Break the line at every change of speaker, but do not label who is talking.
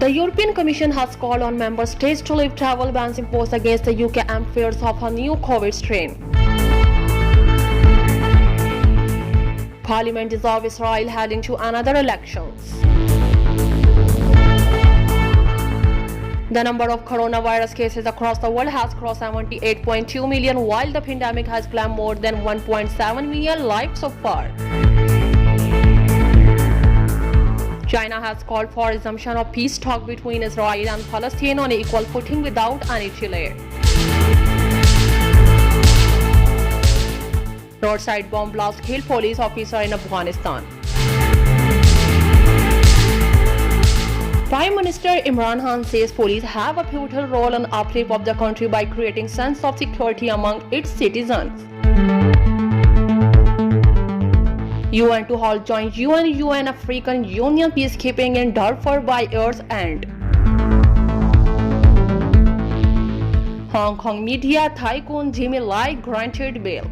The European Commission has called on member states to lift travel bans imposed against the UK and fears of a new COVID strain. Parliament dissolved Israel heading to another elections. The number of coronavirus cases across the world has crossed 78.2 million, while the pandemic has claimed more than 1.7 million lives so far. China has called for resumption of peace talks between Israel and Palestine on equal footing without any delay. Roadside bomb blast killed police officer in Afghanistan. Prime Minister Imran Khan says police have a pivotal role in the uplift of the country by creating sense of security among its citizens. UN to halt joint UN African Union peacekeeping in Darfur by year's end. Hong Kong media tycoon Jimmy Lai granted bail.